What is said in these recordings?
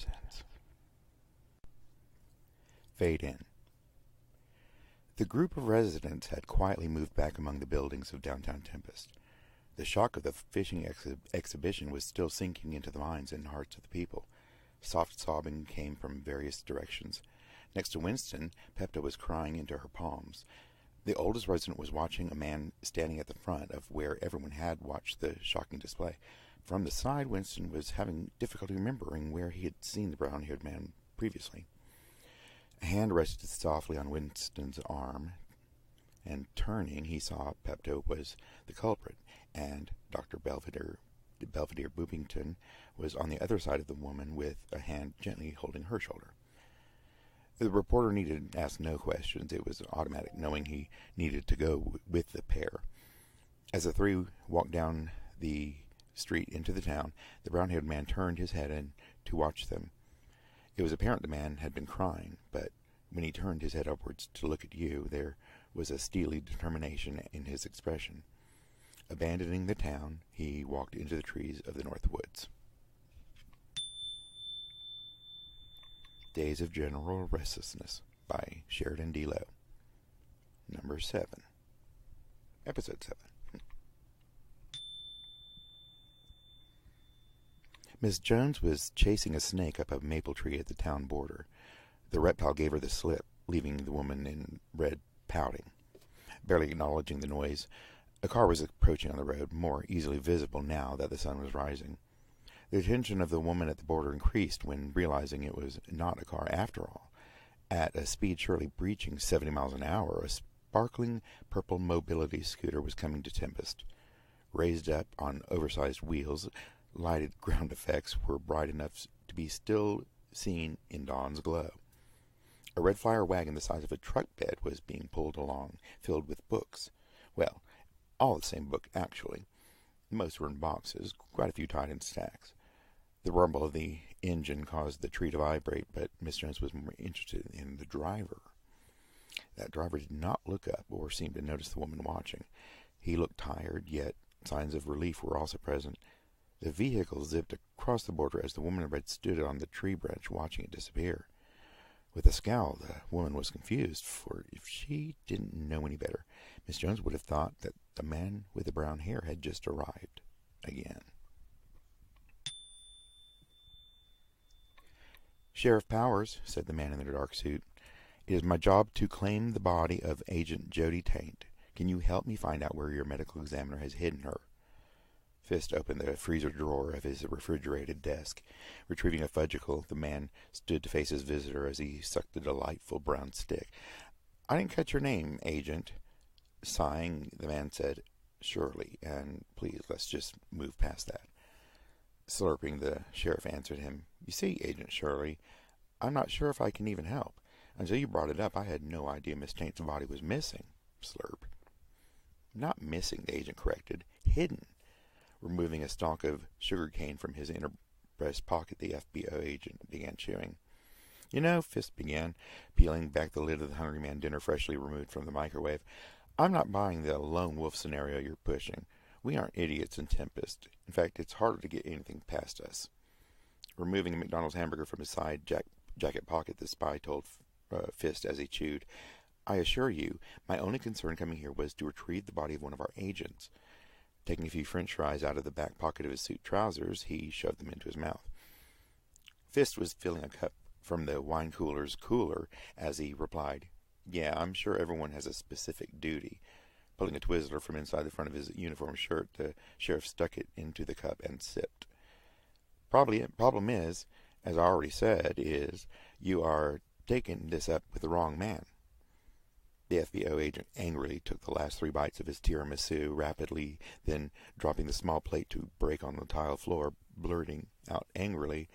presents. Fade in. The group of residents had quietly moved back among the buildings of downtown Tempest. The shock of the fishing exhibition was still sinking into the minds and hearts of the people. Soft sobbing came from various directions. Next to Winston, Pepto was crying into her palms. The oldest resident was watching a man standing at the front of where everyone had watched the shocking display. From the side, Winston was having difficulty remembering where he had seen the brown-haired man previously. A hand rested softly on Winston's arm, and turning, he saw Pepto was the culprit, and Dr. Belvedere Boopington was on the other side of the woman with a hand gently holding her shoulder. The reporter needed to ask no questions. It was automatic, knowing he needed to go with the pair. As the three walked down the street into the town, the brown-haired man turned his head in to watch them. It was apparent the man had been crying, but when he turned his head upwards to look at you, there was a steely determination in his expression. Abandoning the town, he walked into the trees of the North Woods. Days of General Restlessness by Sheridan D. Lowe. Number 7. Episode 7. Miss Jones was chasing a snake up a maple tree at the town border. The reptile gave her the slip, leaving the woman in red pouting. Barely acknowledging the noise, a car was approaching on the road, more easily visible now that the sun was rising. The attention of the woman at the border increased when realizing it was not a car after all. At a speed surely breaching 70 miles an hour, a sparkling purple mobility scooter was coming to Tempest. Raised up on oversized wheels, lighted ground effects were bright enough to be still seen in dawn's glow. A red flyer wagon the size of a truck bed was being pulled along, filled with books. Well, all the same book, actually. Most were in boxes, quite a few tied in stacks. The rumble of the engine caused the tree to vibrate, but Miss Jones was more interested in the driver. That driver did not look up or seem to notice the woman watching. He looked tired, yet signs of relief were also present. The vehicle zipped across the border as the woman in red stood on the tree branch watching it disappear. With a scowl, the woman was confused, for if she didn't know any better, Miss Jones would have thought that the man with the brown hair had just arrived again. "Sheriff Powers," said the man in the dark suit, "it is my job to claim the body of Agent Jody Taint. Can you help me find out where your medical examiner has hidden her?" Fist opened the freezer drawer of his refrigerated desk. Retrieving a fudgicle, the man stood to face his visitor as he sucked the delightful brown stick. "I didn't catch your name, Agent." Sighing, the man said, "Surely, and please, let's just move past that." Slurping, the sheriff answered him, "You see, Agent Shirley, I'm not sure if I can even help. Until you brought it up, I had no idea Miss Taint's body was missing." Slurp. "Not missing," the agent corrected. "Hidden." Removing a stalk of sugar cane from his inner breast pocket, the FBO agent began chewing. "You know," Fist began, peeling back the lid of the Hungry Man dinner freshly removed from the microwave, "I'm not buying the lone wolf scenario you're pushing. We aren't idiots in Tempest. In fact, it's harder to get anything past us." Removing a McDonald's hamburger from his side jacket pocket, the spy told Fist as he chewed, "I assure you, my only concern coming here was to retrieve the body of one of our agents." Taking a few French fries out of the back pocket of his suit trousers, he shoved them into his mouth. Fist was filling a cup from the wine cooler's cooler as he replied, "Yeah, I'm sure everyone has a specific duty." Pulling a Twizzler from inside the front of his uniform shirt, the sheriff stuck it into the cup and sipped. Problem is, as I already said, you are taking this up with the wrong man." The FBO agent angrily took the last 3 bites of his tiramisu rapidly, then dropping the small plate to break on the tile floor, blurting out angrily,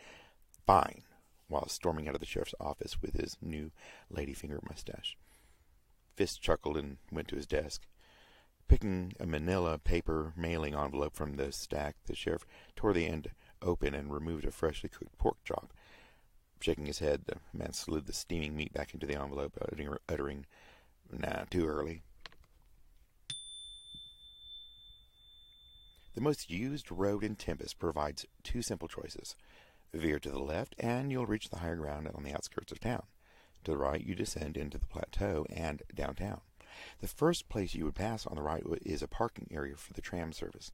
"Fine," while storming out of the sheriff's office with his new ladyfinger mustache. Fist chuckled and went to his desk. Picking a manila paper mailing envelope from the stack, the sheriff tore the end open and removed a freshly cooked pork chop. Shaking his head, the man slid the steaming meat back into the envelope, uttering, "Nah, too early." The most used road in Tempest provides 2 simple choices: Veer to the left, and you'll reach the higher ground on the outskirts of town. To the right, you descend into the plateau and downtown. The first place you would pass on the right is a parking area for the tram service.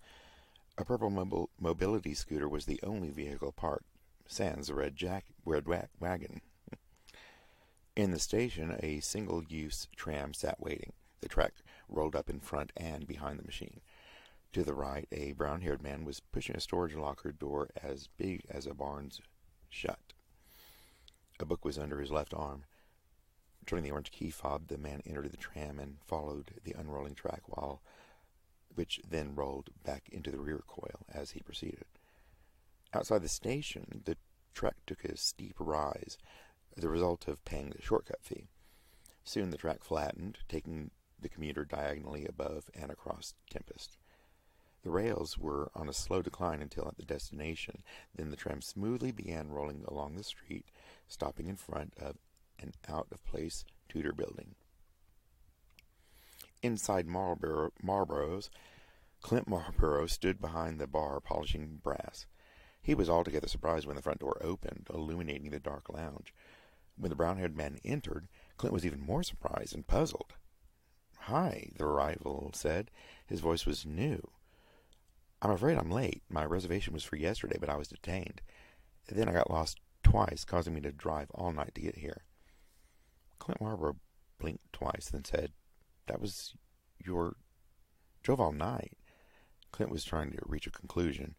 A purple mobility scooter was the only vehicle parked, sans the red wagon. In the station, a single-use tram sat waiting. The track rolled up in front and behind the machine. To the right, a brown-haired man was pushing a storage locker door as big as a barn's shut. A book was under his left arm. Turning the orange key fob, the man entered the tram and followed the unrolling track, which then rolled back into the rear coil as he proceeded. Outside the station, the track took a steep rise, the result of paying the shortcut fee. Soon the track flattened, taking the commuter diagonally above and across Tempest. The rails were on a slow decline until at the destination. Then the tram smoothly began rolling along the street, stopping in front of an out-of-place Tudor building. Inside Marlborough's, Clint Marlborough stood behind the bar polishing brass. He was altogether surprised when the front door opened, illuminating the dark lounge. When the brown-haired man entered, Clint was even more surprised and puzzled. "Hi," the arrival said. His voice was new. "I'm afraid I'm late. My reservation was for yesterday, but I was detained. Then I got lost twice, causing me to drive all night to get here." Clint Marlborough blinked twice, then said, "That was your... drove all night." Clint was trying to reach a conclusion.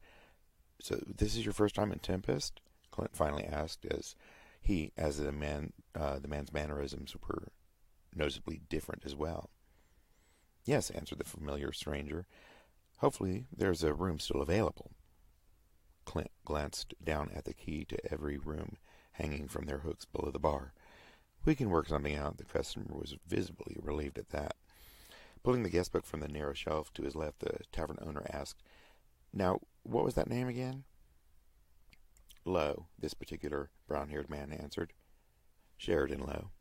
"So this is your first time in Tempest?" Clint finally asked, as the man's mannerisms were noticeably different as well. "Yes," answered the familiar stranger. "Hopefully there's a room still available." Clint glanced down at the key to every room hanging from their hooks below the bar. "We can work something out." The customer was visibly relieved at that. Pulling the guest book from the narrow shelf to his left, the tavern owner asked, "Now, what was that name again?" "Lowe," this particular brown-haired man answered. "Sheridan Lowe."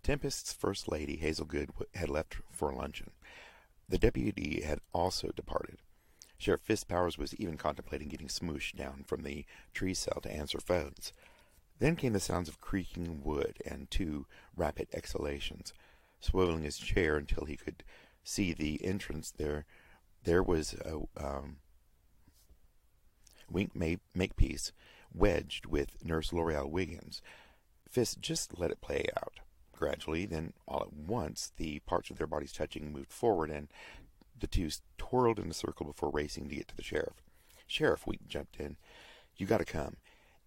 Tempest's first lady, Hazel Good, had left for luncheon. The deputy had also departed. Sheriff Fitzpowers was even contemplating getting Smoosh down from the tree cell to answer phones. Then came the sounds of creaking wood and two rapid exhalations. Swiveling his chair until he could see the entrance, there was a Wink Makepeace wedged with Nurse L'Oreal Wiggins. Fist just let it play out. Gradually, then all at once, the parts of their bodies touching moved forward, and the two twirled in a circle before racing to get to the sheriff. "Sheriff," Wink jumped in, "you gotta come.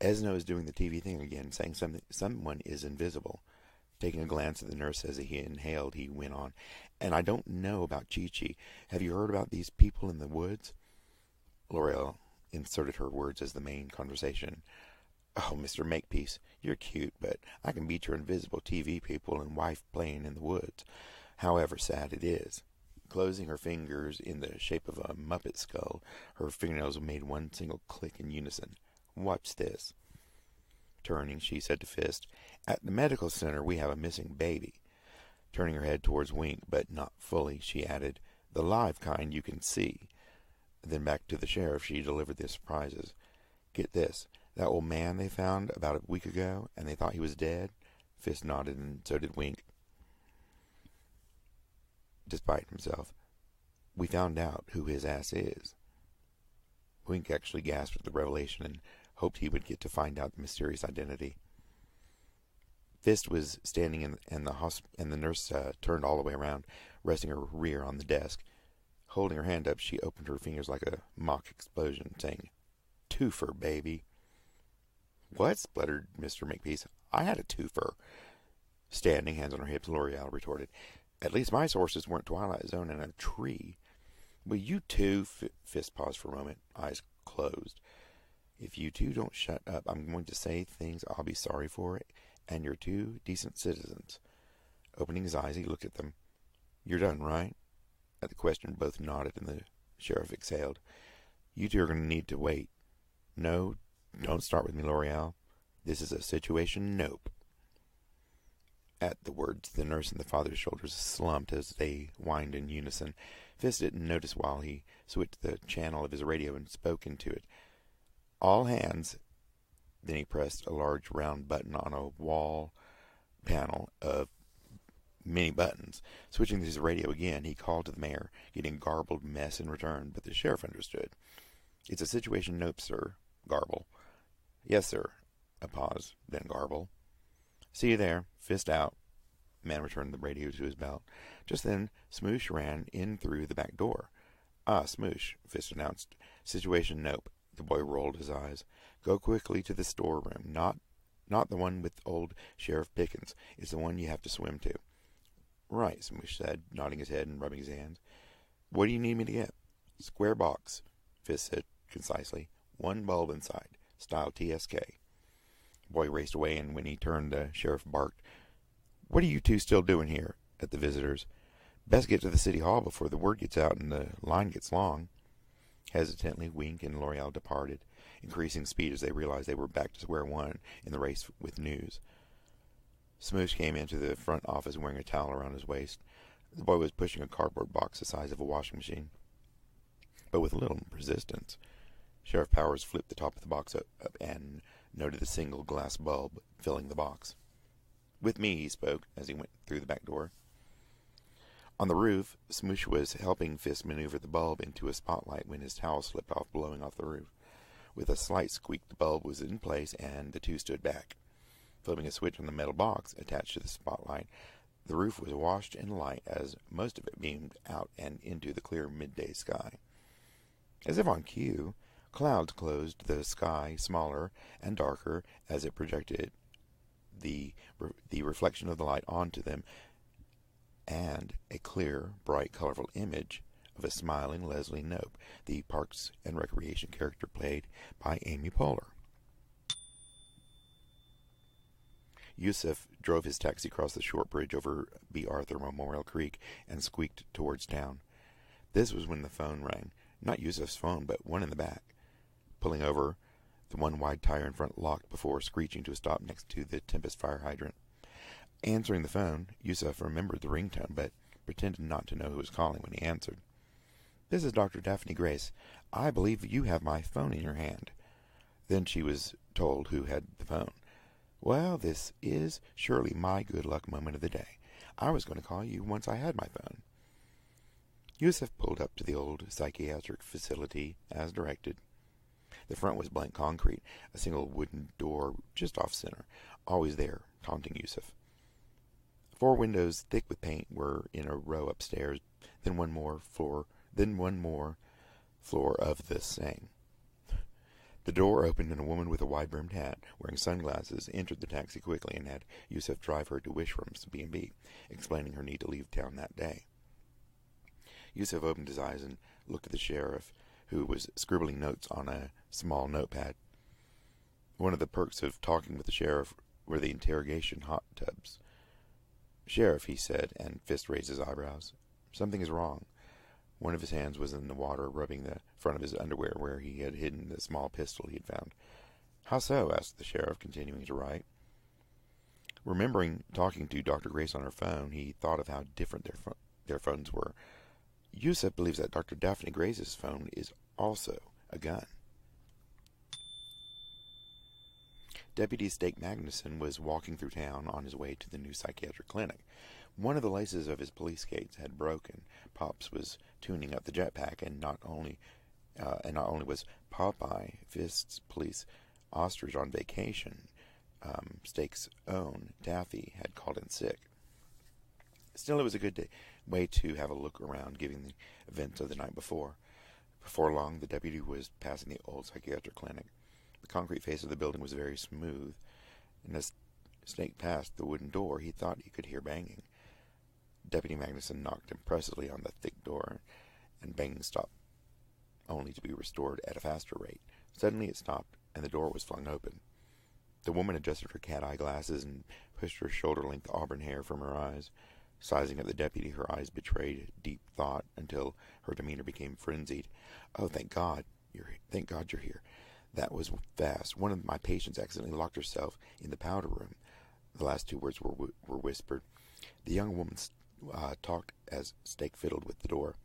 Esno is doing the TV thing again, saying someone is invisible." Taking a glance at the nurse as he inhaled, he went on, "And I don't know about Chi-Chi. Have you heard about these people in the woods?" L'Oreal inserted her words as the main conversation. "Oh, Mr. Makepeace, you're cute, but I can beat your invisible TV people and wife playing in the woods. However sad it is." Closing her fingers in the shape of a Muppet skull, her fingernails made one single click in unison. "Watch this." Turning, she said to Fist, "At the medical center, we have a missing baby." Turning her head towards Wink, but not fully, she added, "The live kind you can see." Then back to the sheriff, she delivered the surprises. "Get this. That old man they found about a week ago, and they thought he was dead?" Fist nodded, and so did Wink. Despite himself, "We found out who his ass is." Wink actually gasped at the revelation and hoped he would get to find out the mysterious identity. Fist was standing and the nurse turned all the way around, resting her rear on the desk. Holding her hand up, she opened her fingers like a mock explosion, saying, "Twofer, baby." "What?" spluttered Mr. Makepeace. "I had a twofer." Standing, hands on her hips, L'Oreal retorted, "At least my sources weren't Twilight Zone in a tree." "Will you two..." Fist paused for a moment, eyes closed. "If you two don't shut up, I'm going to say things I'll be sorry for, and you're two decent citizens." Opening his eyes, he looked at them. "You're done, right?" At the question, both nodded, and the sheriff exhaled. "You two are going to need to wait. No, don't start with me, L'Oreal. This is a situation nope." At the words, the nurse and the father's shoulders slumped as they whined in unison. Fist didn't notice while he switched the channel of his radio and spoke into it. "All hands." Then he pressed a large round button on a wall panel of many buttons. Switching to his radio again, he called to the mayor, getting a garbled mess in return, but the sheriff understood. "It's a situation nope, sir." Garble. "Yes, sir." A pause, then garble. "See you there." Fist out. The man returned the radio to his belt. Just then, Smoosh ran in through the back door. "Ah, Smoosh," Fist announced. "Situation nope." The boy rolled his eyes. "Go quickly to the storeroom. Not the one with old Sheriff Pickens. It's the one you have to swim to." "Right," Smoosh said, nodding his head and rubbing his hands. "What do you need me to get?" "Square box," Fist said concisely. "One bulb inside. Style TSK." The boy raced away, and when he turned, the sheriff barked, "What are you two still doing here?" at the visitors. "Best get to the city hall before the word gets out and the line gets long." Hesitantly, Wink and L'Oreal departed, increasing speed as they realized they were back to square one in the race with news. Smoosh came into the front office wearing a towel around his waist. The boy was pushing a cardboard box the size of a washing machine, but with little resistance. Sheriff Powers flipped the top of the box up and noted the single glass bulb filling the box. "With me," he spoke as he went through the back door. On the roof, Smoosh was helping Fist maneuver the bulb into a spotlight when his towel slipped off, blowing off the roof. With a slight squeak, the bulb was in place, and the two stood back. Flipping a switch on the metal box attached to the spotlight, the roof was washed in light as most of it beamed out and into the clear midday sky. As if on cue, clouds closed the sky smaller and darker as it projected the reflection of the light onto them, and a clear, bright, colorful image of a smiling Leslie Knope, the Parks and Recreation character played by Amy Poehler. Yusuf drove his taxi across the short bridge over B. Arthur Memorial Creek and squeaked towards town. This was when the phone rang. Not Yusuf's phone, but one in the back. Pulling over, the one wide tire in front locked before screeching to a stop next to the Tempest fire hydrant. Answering the phone, Yusuf remembered the ringtone, but pretended not to know who was calling when he answered. "This is Dr. Daphne Grace. I believe you have my phone in your hand." Then she was told who had the phone. "Well, this is surely my good luck moment of the day. I was going to call you once I had my phone." Yusuf pulled up to the old psychiatric facility as directed. The front was blank concrete, a single wooden door just off center, always there, taunting Yusuf. 4 windows thick with paint were in a row upstairs, then one more floor of the same. The door opened and a woman with a wide-brimmed hat, wearing sunglasses, entered the taxi quickly and had Yusuf drive her to Wishrom's B&B, explaining her need to leave town that day. Yusuf opened his eyes and looked at the sheriff, who was scribbling notes on a small notepad. One of the perks of talking with the sheriff were the interrogation hot tubs. "Sheriff," he said, and Fist raised his eyebrows. "Something is wrong." One of his hands was in the water, rubbing the front of his underwear where he had hidden the small pistol he had found. "How so?" asked the sheriff, continuing to write. Remembering talking to Dr. Grace on her phone, he thought of how different their phones were. Yusuf believes that Dr. Daphne Grace's phone is also a gun. Deputy Stake Magnuson was walking through town on his way to the new psychiatric clinic. One of the laces of his police skates had broken. Pops was tuning up the jetpack, and not only was Popeye, Fist's police ostrich, on vacation, Stake's own Daffy had called in sick. Still, it was a good way to have a look around, given the events of the night before. Before long, the deputy was passing the old psychiatric clinic. The concrete face of the building was very smooth, and as Snake passed the wooden door, he thought he could hear banging. Deputy Magnuson knocked impressively on the thick door, and banging stopped, only to be restored at a faster rate. Suddenly it stopped, and the door was flung open. The woman adjusted her cat-eye glasses and pushed her shoulder-length auburn hair from her eyes. Sizing at the deputy, her eyes betrayed deep thought until her demeanor became frenzied. "Oh, thank God you're here. That was fast. One of my patients accidentally locked herself in the powder room." The last 2 words were whispered. The young woman talked as Stake fiddled with the door.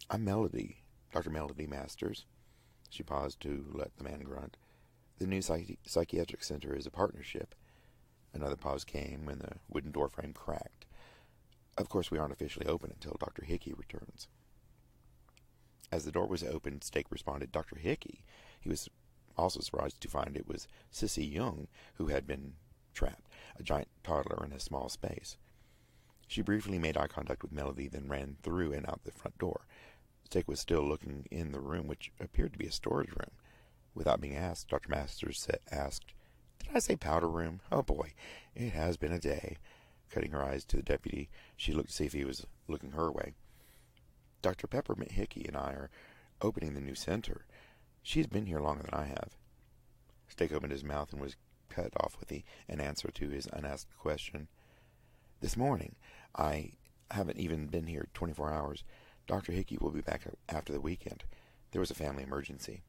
I'm Melody, Dr. Melody Masters. She paused to let the man grunt. The new psychiatric center is a partnership. Another pause came when the wooden door frame cracked. Of course, we aren't officially open until Dr. Hickey returns. As the door was opened, Stake responded, Dr. Hickey. He was also surprised to find it was Sissy Young who had been trapped, a giant toddler in a small space. She briefly made eye contact with Melody, then ran through and out the front door. Stake was still looking in the room, which appeared to be a storage room. Without being asked, Dr. Masters asked, Did I say powder room? Oh boy, it has been a day. Cutting her eyes to the deputy, she looked to see if he was looking her way. Dr. Peppermint Hickey and I are opening the new center. She's been here longer than I have. Stake opened his mouth and was cut off with an answer to his unasked question. This morning. I haven't even been here 24 hours. Dr. Hickey will be back after the weekend. There was a family emergency.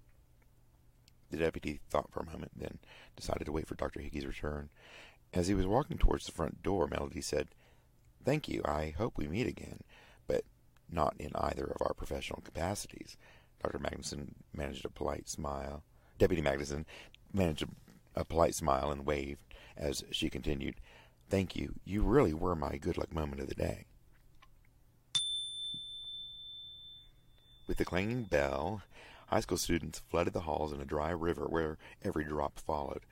The deputy thought for a moment, then decided to wait for Dr. Hickey's return. As he was walking towards the front door, Melody said, Thank you. I hope we meet again, but not in either of our professional capacities. Dr. Magnuson managed a polite smile. Deputy Magnuson managed a polite smile and waved as she continued, Thank you. You really were my good luck moment of the day. With the clanging bell, high school students flooded the halls in a dry river where every drop followed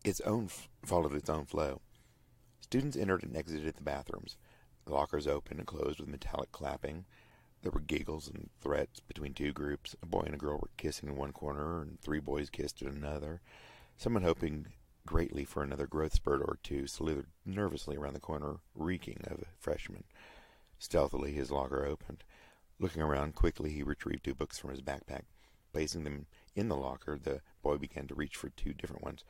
its own flow. Students entered and exited the bathrooms. The lockers opened and closed with metallic clapping. There were giggles and threats between two groups. A boy and a girl were kissing in one corner, and 3 boys kissed in another. Someone, hoping greatly for another growth spurt or two, slithered nervously around the corner, reeking of a freshman. Stealthily, his locker opened. Looking around quickly, he retrieved 2 books from his backpack. Placing them in the locker, the boy began to reach for 2 different ones.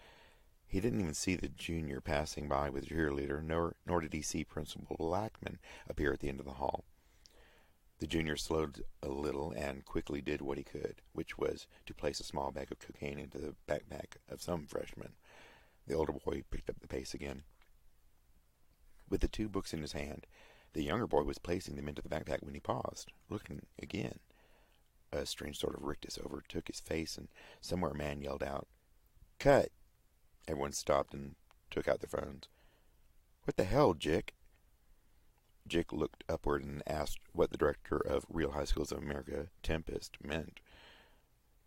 He didn't even see the junior passing by with the cheerleader, nor did he see Principal Blackman appear at the end of the hall. The junior slowed a little and quickly did what he could, which was to place a small bag of cocaine into the backpack of some freshman. The older boy picked up the pace again. With the 2 books in his hand, the younger boy was placing them into the backpack when he paused, looking again. A strange sort of rictus overtook his face, and somewhere a man yelled out, Cut! Everyone stopped and took out their phones. What the hell, Jick? Jick looked upward and asked what the director of Real High Schools of America, Tempest, meant.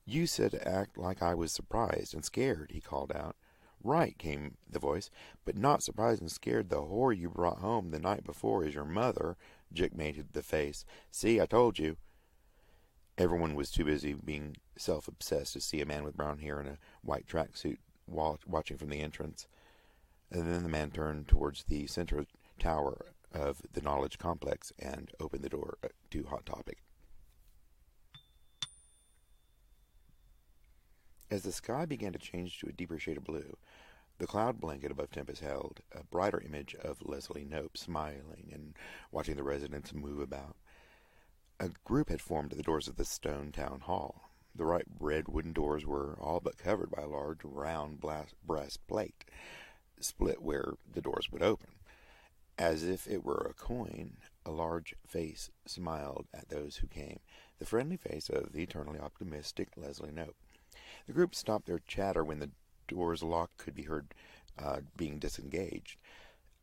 You said to act like I was surprised and scared, he called out. Right, came the voice, but not surprised and scared. The whore you brought home the night before is your mother. Jick made the face. See, I told you. Everyone was too busy being self-obsessed to see a man with brown hair and a white tracksuit watching from the entrance. And then the man turned towards the central tower of the Knowledge Complex and opened the door to Hot Topic. As the sky began to change to a deeper shade of blue, the cloud blanket above Tempest held a brighter image of Leslie Knope smiling and watching the residents move about. A group had formed at the doors of the stone town hall. The bright red wooden doors were all but covered by a large round brass plate, split where the doors would open. As if it were a coin, a large face smiled at those who came, the friendly face of the eternally optimistic Leslie Knope. The group stopped their chatter when the door's lock could be heard being disengaged.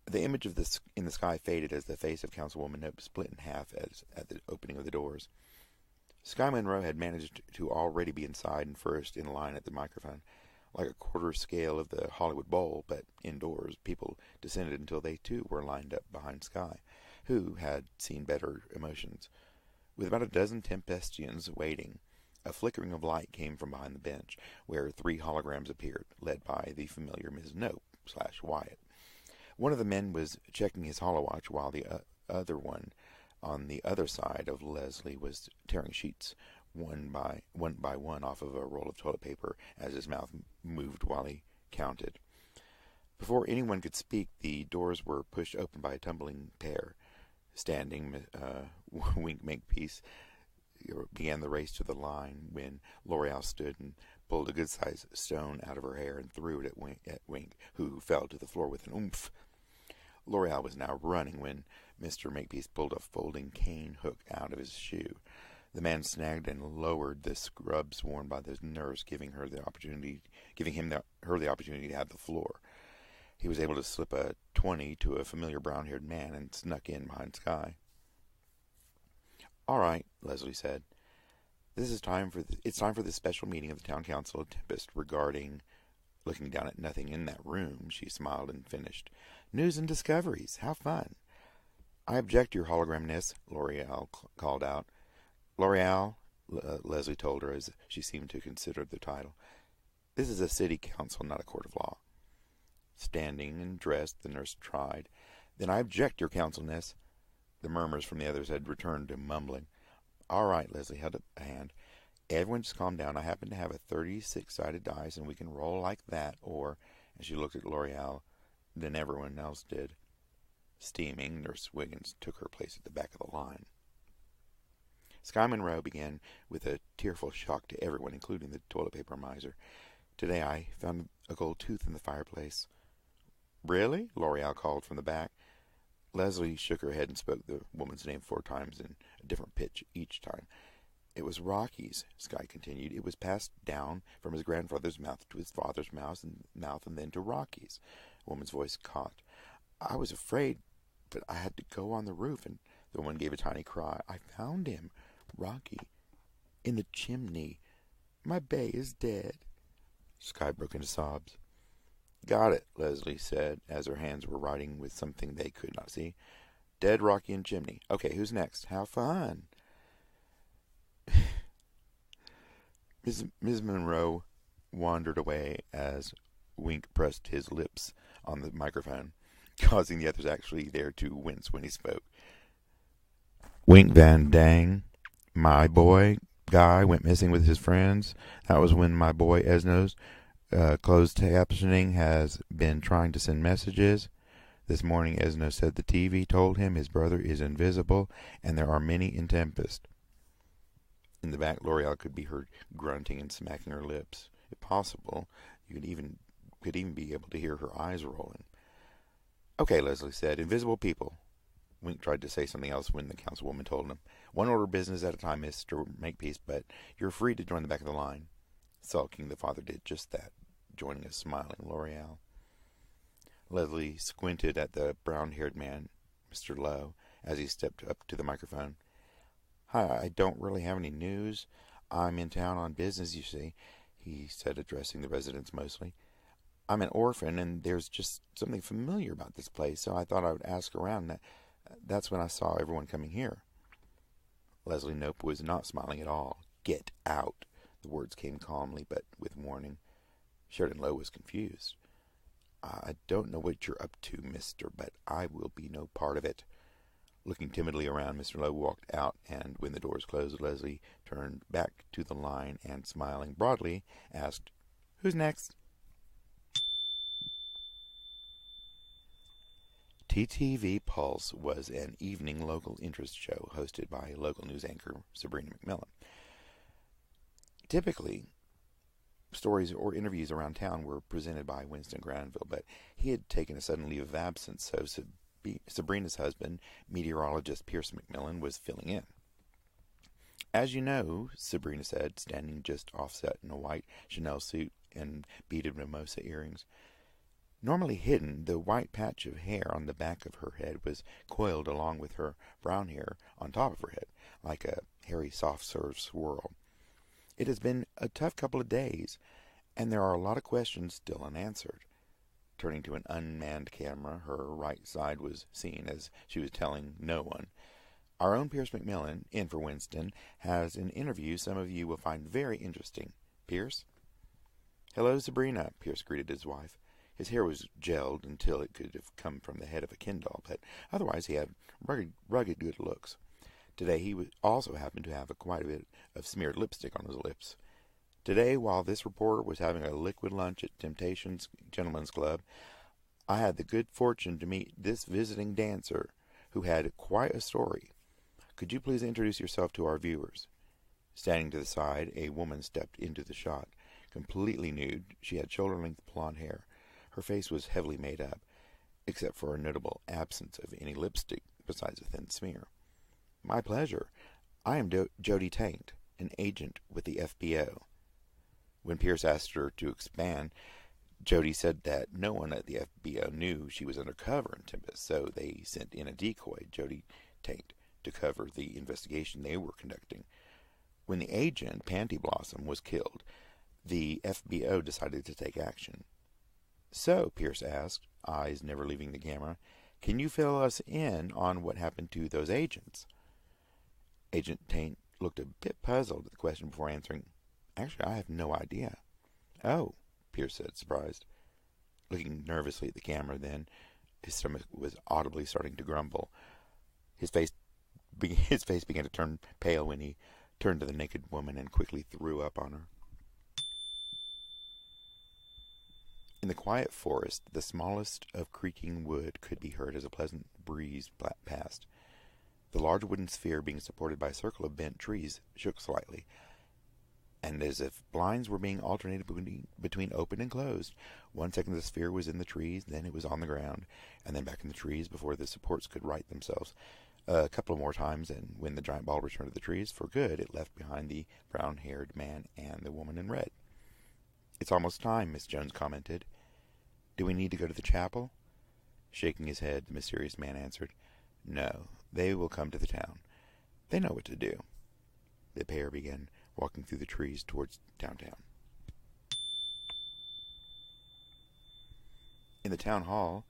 The image of in the sky faded as the face of Councilwoman Knope split in half at the opening of the doors. Sky Monroe had managed to already be inside and first in line at the microphone. Like a quarter scale of the Hollywood Bowl, but indoors, people descended until they too were lined up behind Sky, who had seen better emotions. With about a dozen Tempestians waiting, a flickering of light came from behind the bench, where 3 holograms appeared, led by the familiar Ms. Knope/Wyatt. One of the men was checking his holowatch, while the other one, on the other side of Leslie, was tearing sheets one by one off of a roll of toilet paper as his mouth moved while he counted. Before anyone could speak, the doors were pushed open by a tumbling pair. Standing, Wink Makepeace began the race to the line when L'Oreal stood and pulled a good-sized stone out of her hair and threw it at Wink, who fell to the floor with an oomph. L'Oreal was now running when Mr. Makepeace pulled a folding cane hook out of his shoe. The man snagged and lowered the scrubs worn by the nurse, giving her the opportunity to have the floor. He was able to slip a 20 to a familiar brown-haired man and snuck in behind Sky. "All right," Leslie said. It's time for the special meeting of the town council of Tempest regarding..." Looking down at nothing in that room, she smiled and finished. "News and discoveries. How fun." "I object, your hologramness," L'Oreal called out. "L'Oreal," Leslie told her as she seemed to consider the title. "This is a city council, not a court of law." Standing and dressed, the nurse tried. "Then I object, your councilness." The murmurs from the others had returned to mumbling. "All right," Leslie held up a hand. "Everyone just calm down. I happen to have a 36-sided dice, and we can roll like that, or..." And she looked at L'Oreal. Then everyone else did. Steaming, Nurse Wiggins took her place at the back of the line. Sky Monroe began with a tearful shock to everyone, including the toilet paper miser. "Today I found a gold tooth in the fireplace." "Really?" L'Oreal called from the back. Leslie shook her head and spoke the woman's name 4 times in a different pitch each time. "It was Rocky's," Sky continued. "It was passed down from his grandfather's mouth to his father's mouth and then to Rocky's." The woman's voice caught. "I was afraid, but I had to go on the roof," and the woman gave a tiny cry. "I found him, Rocky, in the chimney. My Bay is dead." Sky broke into sobs. "Got it," Leslie said, as her hands were writing with something they could not see. "Dead Rocky and chimney. Okay, who's next? How fun." Ms. Monroe wandered away as Wink pressed his lips on the microphone, causing the others actually there to wince when he spoke. "Wink Van Dang, my boy Guy, went missing with his friends. That was when my boy Esno's closed captioning has been trying to send messages. This morning Esno said the TV told him his brother is invisible and there are many in Tempest." In the back, L'Oreal could be heard grunting and smacking her lips. If possible, you could even be able to hear her eyes rolling. "Okay," Leslie said. "Invisible people." Wink tried to say something else when the councilwoman told him, "One order of business at a time, Mr. Makepeace, but you're free to join the back of the line." Sulking, the father did just that, joining a smiling L'Oreal. Leslie squinted at the brown-haired man, Mr. Lowe, as he stepped up to the microphone. "Hi, I don't really have any news. I'm in town on business, you see," he said, addressing the residents mostly. "I'm an orphan, and there's just something familiar about this place, so I thought I would ask around. That's when I saw everyone coming here." Leslie Knope was not smiling at all. "Get out." The words came calmly, but with warning. Sheridan Lowe was confused. "I don't know what you're up to, mister, but I will be no part of it." Looking timidly around, Mr. Lowe walked out, and when the doors closed, Leslie turned back to the line and, smiling broadly, asked, "Who's next?" TTV Pulse was an evening local interest show hosted by local news anchor Sabrina McMillan. Typically, stories or interviews around town were presented by Winston Granville, but he had taken a sudden leave of absence, so Sabrina's husband, meteorologist Pierce McMillan, was filling in. "As you know," Sabrina said, standing just offset in a white Chanel suit and beaded mimosa earrings. Normally hidden, the white patch of hair on the back of her head was coiled along with her brown hair on top of her head, like a hairy soft-serve swirl. "It has been a tough couple of days, and there are a lot of questions still unanswered." Turning to an unmanned camera, her right side was seen as she was telling no one. "Our own Pierce McMillan, in for Winston, has an interview some of you will find very interesting. Pierce?" "Hello, Sabrina," Pierce greeted his wife. His hair was gelled until it could have come from the head of a Ken doll, but otherwise he had rugged good looks. Today he also happened to have quite a bit of smeared lipstick on his lips. "Today, while this reporter was having a liquid lunch at Temptations Gentlemen's Club, I had the good fortune to meet this visiting dancer who had quite a story. Could you please introduce yourself to our viewers?" Standing to the side, a woman stepped into the shot. Completely nude, she had shoulder-length blonde hair. Her face was heavily made up, except for a notable absence of any lipstick besides a thin smear. "My pleasure. I am Jody Taint, an agent with the FBO. When Pierce asked her to expand, Jody said that no one at the FBO knew she was undercover in Tempest, so they sent in a decoy, Jody Taint, to cover the investigation they were conducting. When the agent, Panty Blossom, was killed, the FBO decided to take action. So, Pierce asked, eyes never leaving the camera, can you fill us in on what happened to those agents? Agent Taint looked a bit puzzled at the question before answering, actually, I have no idea. Oh, Pierce said, surprised. Looking nervously at the camera then, his stomach was audibly starting to grumble. His face began to turn pale when he turned to the naked woman and quickly threw up on her. In the quiet forest, the smallest of creaking wood could be heard as a pleasant breeze passed. The large wooden sphere, being supported by a circle of bent trees, shook slightly, and as if blinds were being alternated between open and closed. 1 second the sphere was in the trees, then it was on the ground, and then back in the trees before the supports could right themselves. A couple more times, and when the giant ball returned to the trees for good, it left behind the brown-haired man and the woman in red. It's almost time, Miss Jones commented. Do we need to go to the chapel? Shaking his head, the mysterious man answered, No, they will come to the town. They know what to do. The pair began walking through the trees towards downtown. In the town hall,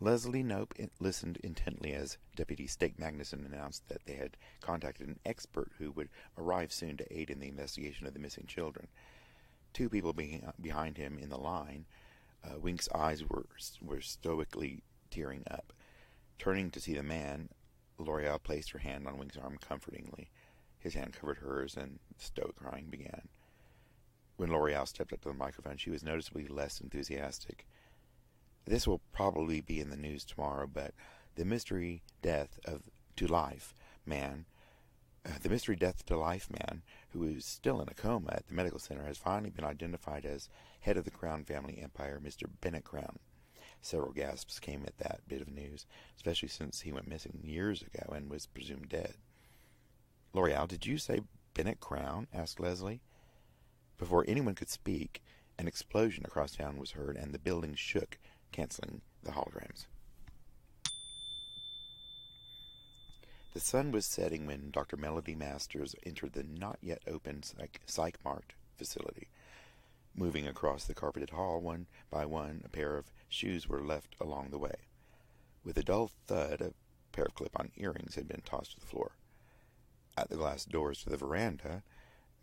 Leslie Knope listened intently as Deputy Stake Magnuson announced that they had contacted an expert who would arrive soon to aid in the investigation of the missing children. 2 people behind him in the line, Wink's eyes were stoically tearing up. Turning to see the man, L'Oreal placed her hand on Wink's arm comfortingly. His hand covered hers, and stoic crying began. When L'Oreal stepped up to the microphone, she was noticeably less enthusiastic. This will probably be in the news tomorrow, but the mystery death to life man, who is still in a coma at the medical center, has finally been identified as head of the Crown family empire, Mr. Bennett Crown. Several gasps came at that bit of news, especially since he went missing years ago and was presumed dead. L'Oreal, did you say Bennett Crown? Asked Leslie. Before anyone could speak, an explosion across town was heard, and the building shook, canceling the holograms. The sun was setting when Dr. Melody Masters entered the not-yet-open Psych Mart facility. Moving across the carpeted hall, one by one, a pair of shoes were left along the way. With a dull thud, a pair of clip-on earrings had been tossed to the floor. At the glass doors to the veranda,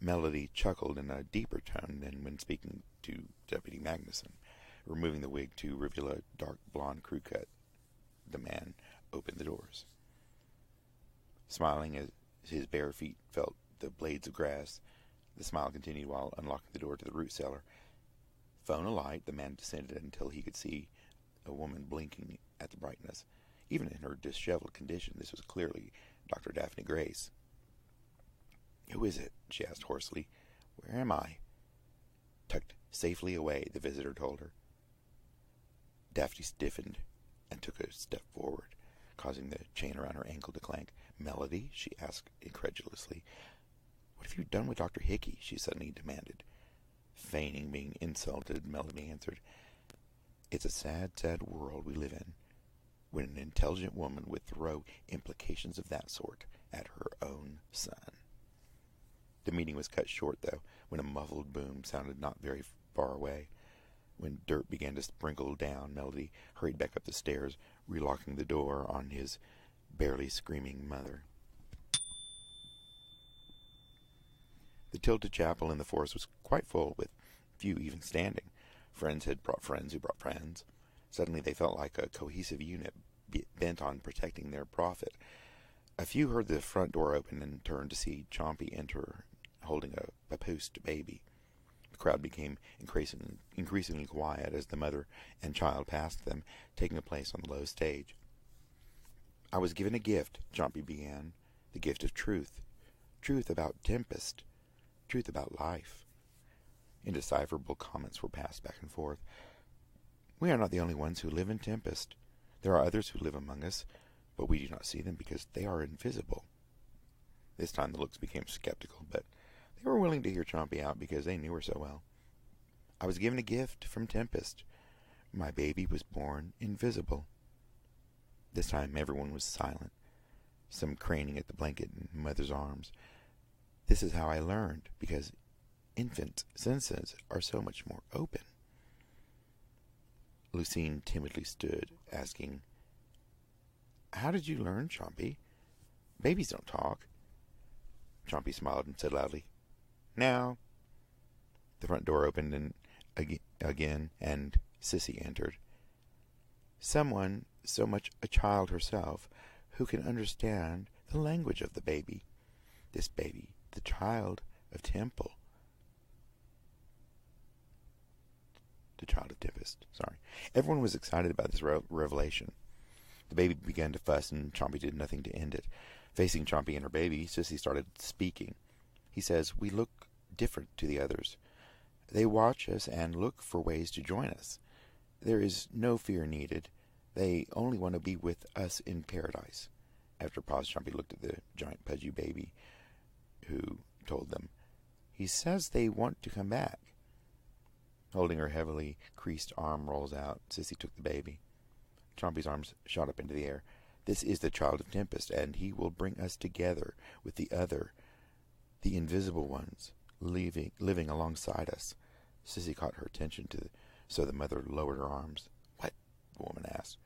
Melody chuckled in a deeper tone than when speaking to Deputy Magnuson, removing the wig to reveal a dark blonde crew cut. The man opened the doors. Smiling as his bare feet felt the blades of grass, the smile continued while unlocking the door to the root cellar. Phone alight, the man descended until he could see a woman blinking at the brightness. Even in her disheveled condition, this was clearly Dr. Daphne Grace. Who is it? She asked hoarsely. Where am I? Tucked safely away, the visitor told her. Daphne stiffened and took a step forward, causing the chain around her ankle to clank. Melody? She asked incredulously. What have you done with Dr. Hickey? She suddenly demanded. Feigning being insulted, Melody answered. It's a sad, sad world we live in, when an intelligent woman would throw implications of that sort at her own son. The meeting was cut short, though, when a muffled boom sounded not very far away. When dirt began to sprinkle down, Melody hurried back up the stairs, relocking the door on his barely screaming mother. The Tilted Chapel in the forest was quite full, with few even standing. Friends had brought friends who brought friends. Suddenly they felt like a cohesive unit bent on protecting their prophet. A few heard the front door open and turned to see Chompy enter, holding a post baby. The crowd became increasingly quiet as the mother and child passed them, taking a place on the low stage. I was given a gift, Chompy began, the gift of truth. Truth about Tempest. Truth about life. Indecipherable comments were passed back and forth. We are not the only ones who live in Tempest. There are others who live among us, but we do not see them because they are invisible. This time the looks became skeptical, but they were willing to hear Chompy out because they knew her so well. I was given a gift from Tempest. My baby was born invisible. This time everyone was silent, some craning at the blanket in mother's arms. This is how I learned, because infant senses are so much more open. Lucine timidly stood, asking, How did you learn, Chompy? Babies don't talk. Chompy smiled and said loudly, Now. The front door opened and again, and Sissy entered. Someone so much a child herself, who can understand the language of the baby. This baby, the child of Temple. The child of Tempest, sorry. Everyone was excited about this revelation. The baby began to fuss, and Chompy did nothing to end it. Facing Chompy and her baby, Sissy started speaking. He says, We look different to the others. They watch us and look for ways to join us. There is no fear needed. They only want to be with us in paradise. After a pause, Chompy looked at the giant pudgy baby, who told them, He says they want to come back. Holding her heavily creased arm rolls out, Sissy took the baby. Chompy's arms shot up into the air. This is the child of Tempest, and he will bring us together with the other, the invisible ones, living alongside us. Sissy caught her attention, so the mother lowered her arms. What? The woman asked.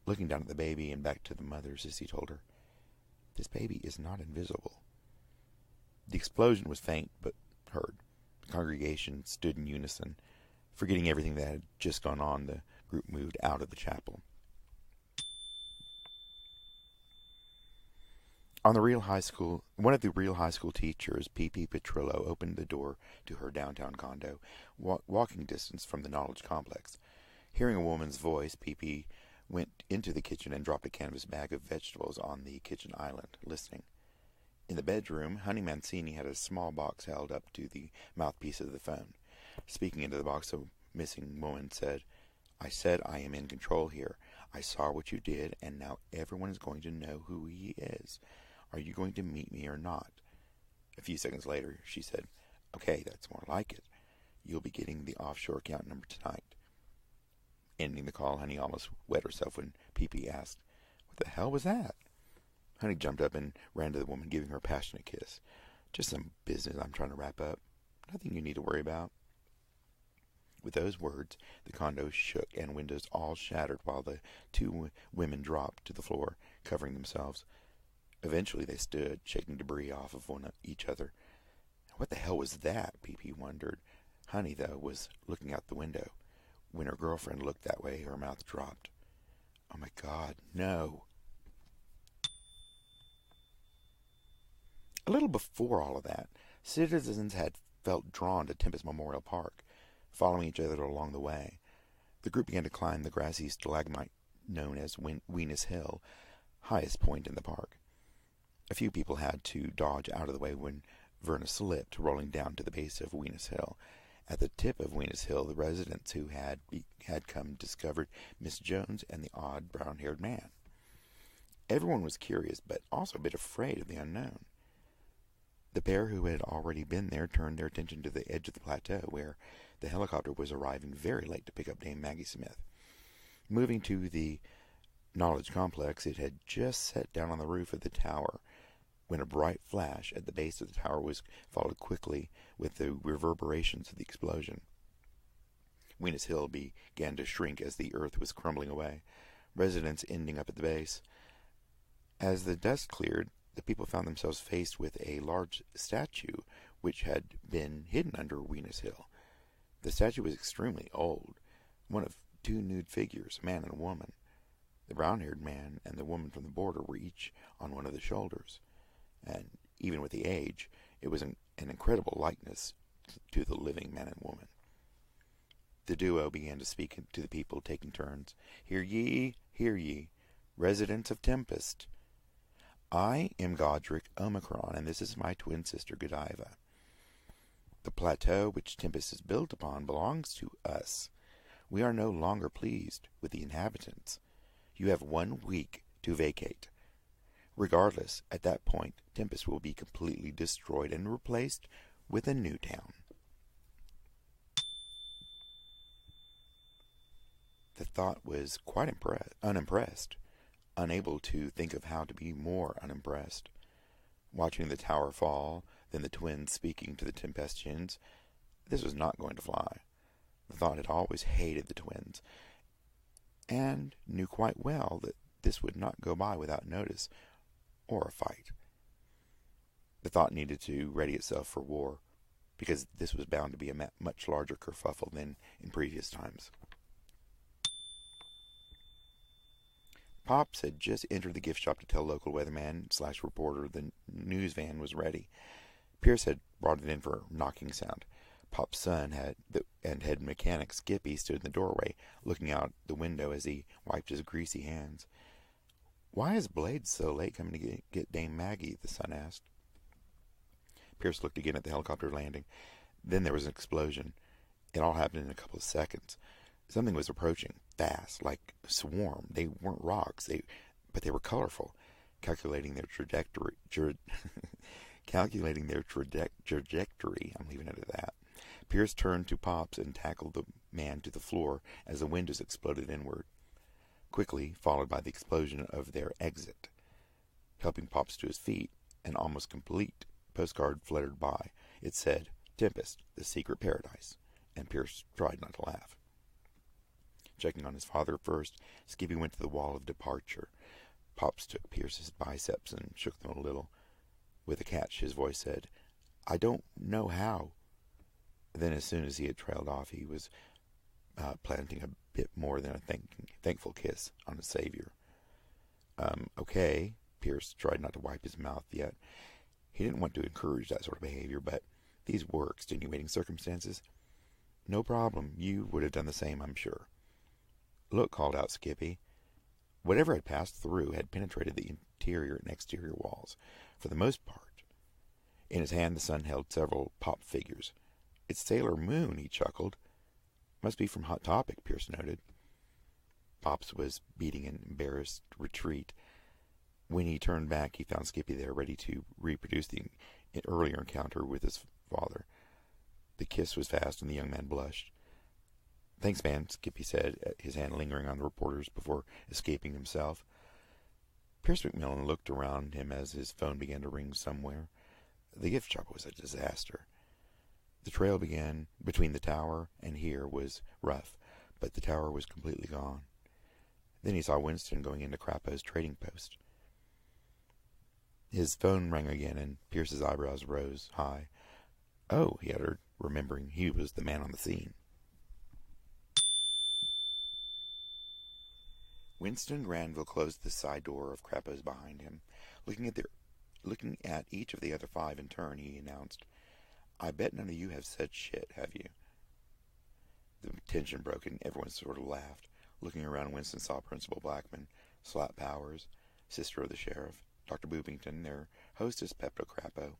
Looking down at the baby and back to the mother, Sissy told her, This baby is not invisible. The explosion was faint, but heard. The congregation stood in unison. Forgetting everything that had just gone on, the group moved out of the chapel. One of the real high school teachers, P.P. Petrillo, opened the door to her downtown condo, walking distance from the knowledge complex. Hearing a woman's voice, P.P. went into the kitchen and dropped a canvas bag of vegetables on the kitchen island, listening. In the bedroom, Honey Mancini had a small box held up to the mouthpiece of the phone. Speaking into the box, the missing woman said, I said I am in control here. I saw what you did, and now everyone is going to know who he is. Are you going to meet me or not? A few seconds later, she said, Okay, that's more like it. You'll be getting the offshore account number tonight. Ending the call, Honey almost wet herself when Pee-Pee asked, What the hell was that? Honey jumped up and ran to the woman, giving her a passionate kiss. Just some business I'm trying to wrap up. Nothing you need to worry about. With those words, the condo shook and windows all shattered while the two women dropped to the floor, covering themselves. Eventually they stood, shaking debris off of each other. What the hell was that? Pee-Pee wondered. Honey, though, was looking out the window. When her girlfriend looked that way, her mouth dropped. Oh my God, no. A little before all of that, citizens had felt drawn to Tempest Memorial Park, following each other along the way. The group began to climb the grassy stalagmite known as Venus Hill, highest point in the park. A few people had to dodge out of the way when Verna slipped, rolling down to the base of Venus Hill. At the tip of Venus Hill, the residents who had come discovered Miss Jones and the odd brown-haired man. Everyone was curious, but also a bit afraid of the unknown. The pair who had already been there turned their attention to the edge of the plateau, where the helicopter was arriving very late to pick up Dame Maggie Smith. Moving to the knowledge complex, it had just set down on the roof of the tower when a bright flash at the base of the tower was followed quickly with the reverberations of the explosion. Venus Hill began to shrink as the earth was crumbling away, residents ending up at the base. As the dust cleared, the people found themselves faced with a large statue which had been hidden under Venus Hill. The statue was extremely old, one of two nude figures, a man and a woman. The brown-haired man and the woman from the border were each on one of the shoulders, and even with the age, it was an incredible likeness to the living man and woman. The duo began to speak to the people, taking turns. Hear ye, residents of Tempest. I am Godric Omicron, and this is my twin sister Godiva. The plateau which Tempest is built upon belongs to us. We are no longer pleased with the inhabitants. You have 1 week to vacate. Regardless, at that point, Tempest will be completely destroyed and replaced with a new town. The thought was quite unimpressed, unable to think of how to be more unimpressed. Watching the tower fall, then the twins speaking to the Tempestians, this was not going to fly. The thought had always hated the twins, and knew quite well that this would not go by without notice or a fight. The thought needed to ready itself for war, because this was bound to be a much larger kerfuffle than in previous times. Pops had just entered the gift shop to tell local weatherman/reporter the news van was ready. Pierce had brought it in for a knocking sound. Pop's son and head mechanic Skippy stood in the doorway, looking out the window as he wiped his greasy hands. "Why is Blade so late coming to get Dame Maggie?" the son asked. Pierce looked again at the helicopter landing. Then there was an explosion. It all happened in a couple of seconds. Something was approaching, fast, like a swarm. They weren't rocks, but they were colorful, calculating their trajectory. I'm leaving it at that. Pierce turned to Pops and tackled the man to the floor as the windows exploded inward, quickly followed by the explosion of their exit. Helping Pops to his feet, an almost complete postcard fluttered by. It said, "Tempest, the secret paradise," and Pierce tried not to laugh. Checking on his father first, Skippy went to the wall of departure. Pops took Pierce's biceps and shook them a little. With a catch, his voice said, "I don't know how." Then, as soon as he had trailed off, he was planting a bit more than a thankful kiss on his savior. Okay. Pierce tried not to wipe his mouth yet. He didn't want to encourage that sort of behavior, but these were extenuating circumstances. "No problem. You would have done the same, I'm sure." "Look," called out Skippy. Whatever had passed through had penetrated the interior and exterior walls, for the most part. In his hand the son held several pop figures. "It's Sailor Moon," he chuckled. "Must be from Hot Topic," Pierce noted. Pops was beating an embarrassed retreat. When he turned back, he found Skippy there, ready to reproduce the earlier encounter with his father. The kiss was fast, and the young man blushed. "Thanks, man," Skippy said, his hand lingering on the reporter's before escaping himself. Pierce McMillan looked around him as his phone began to ring somewhere. The gift shop was a disaster. The trail began between the tower and here was rough, but the tower was completely gone. Then he saw Winston going into Crapo's trading post. His phone rang again, and Pierce's eyebrows rose high. "Oh," he uttered, remembering he was the man on the scene. Winston Granville closed the side door of Crapo's behind him. Looking at each of the other five in turn, he announced, "I bet none of you have said shit, have you?" The tension broke, and everyone sort of laughed. Looking around, Winston saw Principal Blackman, Slap Powers, sister of the sheriff, Dr. Boopington, their hostess Pepto Crapo.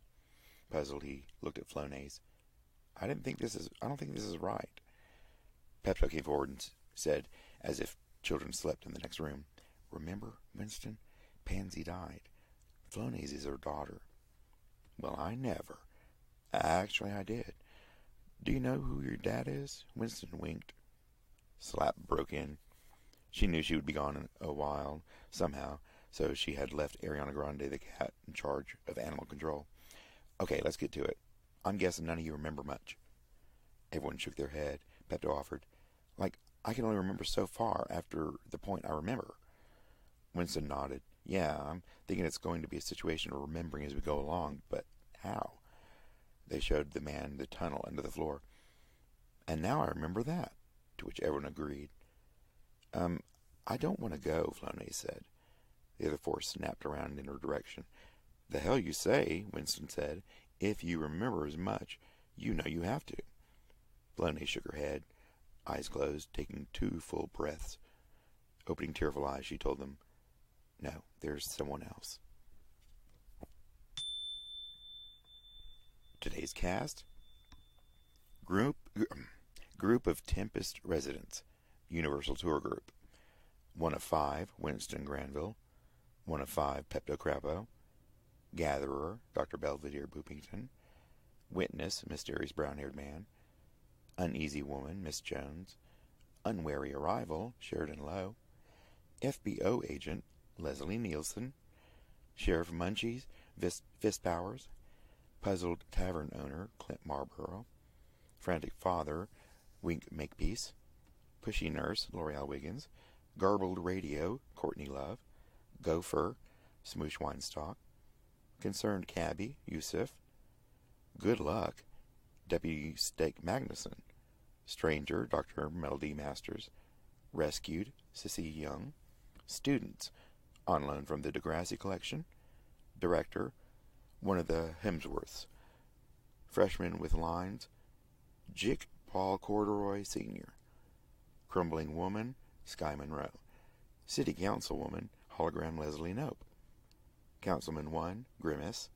Puzzled, he looked at Flonase. I don't think this is right." Pepto came forward and said, as if children slept in the next room, "Remember, Winston? Pansy died. Flonase is her daughter." "Well, I never." "Actually, I did." "Do you know who your dad is?" Winston winked. Slap broke in. She knew she would be gone in a while, somehow, so she had left Ariana Grande, the cat, in charge of animal control. "Okay, let's get to it. I'm guessing none of you remember much." Everyone shook their head. Pepto offered, I can only remember so far after the point I remember." Winston nodded. "Yeah, I'm thinking it's going to be a situation of remembering as we go along, but how?" They showed the man the tunnel under the floor. "And now I remember that," to which everyone agreed. I don't want to go," Flonase said. The other four snapped around in her direction. "The hell you say," Winston said. "If you remember as much, you know you have to." Flonase shook her head, eyes closed, taking 2 full breaths. Opening tearful eyes, she told them, "No, there's someone else." Today's cast: Group of Tempest residents, Universal Tour Group. 1 of 5, Winston Granville. 1 of 5, Pepto-Crappo. Gatherer, Dr. Belvedere Boopington. Witness, mysterious brown-haired man. Uneasy woman, Miss Jones. Unwary arrival, Sheridan Lowe. FBO agent, Leslie Nielsen. Sheriff Munchies, Fist Powers. Puzzled tavern owner, Clint Marlborough. Frantic father, Wink Makepeace. Pushy nurse, L'Oreal Wiggins. Garbled radio, Courtney Love. Gopher, Smoosh Weinstock. Concerned cabbie, Yusuf. Good luck, Deputy Stake Magnuson. Stranger, Dr. Mel D. Masters. Rescued, Cissy Young. Students, on loan from the Degrassi collection. Director, one of the Hemsworths. Freshman with lines, Jick Paul Corduroy Sr. Crumbling woman, Sky Monroe. City Councilwoman, Hologram Leslie Knope. Councilman 1, Grimace.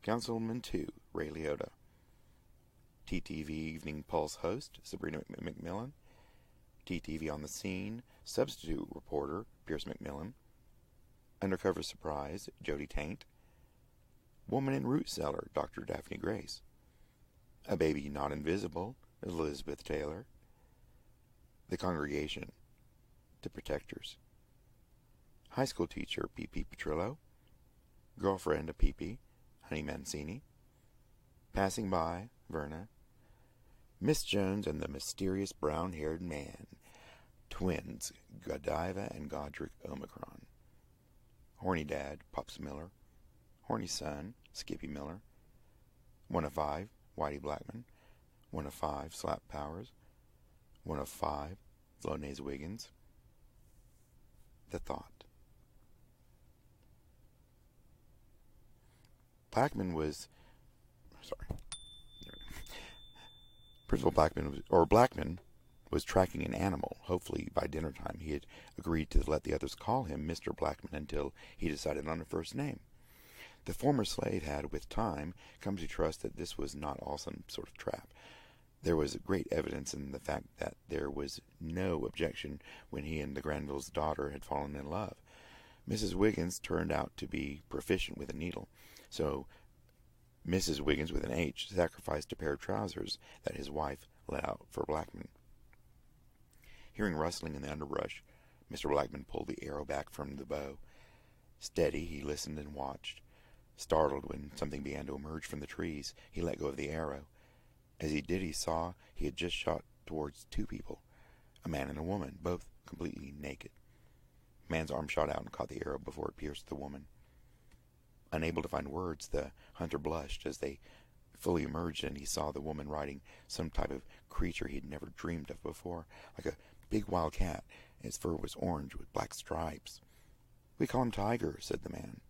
Councilman 2, Ray Liotta. TTV Evening Pulse host, Sabrina McMillan. TTV on the scene, substitute reporter, Pierce McMillan. Undercover surprise, Jody Taint. Woman in root cellar, Dr. Daphne Grace. A baby not invisible, Elizabeth Taylor. The congregation, the protectors. High school teacher, P.P. Petrillo. Girlfriend of P.P., Honey Mancini. Passing by, Verna. Miss Jones and the mysterious brown-haired man. Twins, Godiva and Godric Omicron. Horny dad, Pops Miller. Horny son, Skippy Miller. 1 of 5, Whitey Blackman. 1 of 5, Slap Powers. 1 of 5, Flonase Wiggins. The thought. Blackman was... Sorry. Principal Blackman was tracking an animal. Hopefully, by dinner time, he had agreed to let the others call him Mr. Blackman until he decided on a first name. The former slave had, with time, come to trust that this was not all some sort of trap. There was great evidence in the fact that there was no objection when he and the Granville's daughter had fallen in love. Mrs. Wiggins turned out to be proficient with a needle, so Mrs. Wiggins, with an H, sacrificed a pair of trousers that his wife let out for Blackman. Hearing rustling in the underbrush, Mr. Blackman pulled the arrow back from the bow. Steady, he listened and watched. Startled when something began to emerge from the trees, he let go of the arrow. As he did, he saw he had just shot towards 2 people, a man and a woman, both completely naked. The man's arm shot out and caught the arrow before it pierced the woman. Unable to find words, the hunter blushed as they fully emerged, and he saw the woman riding some type of creature he'd never dreamed of before, like a big wild cat. Its fur was orange with black stripes. "We call him Tiger," said the man.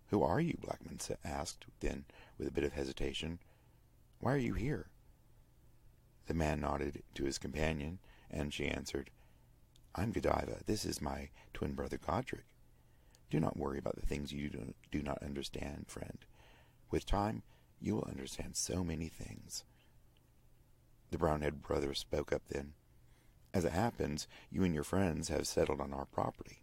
"Who are you?" Blackman asked, then, with a bit of hesitation. "Why are you here?" The man nodded to his companion, and she answered, "I'm Godiva. This is my twin brother Godric. Do not worry about the things you do not understand, friend. With time, you will understand so many things." The brown-haired brother spoke up then. "As it happens, you and your friends have settled on our property."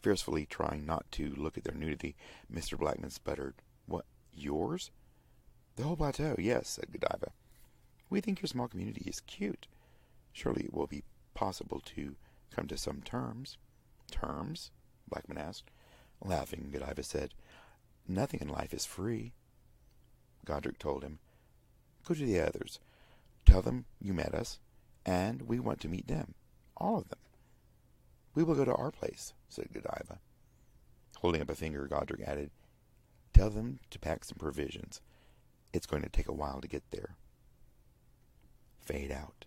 Fiercely trying not to look at their nudity, Mr. Blackman sputtered, "What, yours?" "The whole plateau, yes," said Godiva. "We think your small community is cute. Surely it will be possible to come to some terms." "Terms?" Blackman asked. Laughing, Godiva said, "Nothing in life is free." Godric told him, "Go to the others. Tell them you met us, and we want to meet them. All of them." "We will go to our place," said Godiva. Holding up a finger, Godric added, "Tell them to pack some provisions. It's going to take a while to get there." Fade out.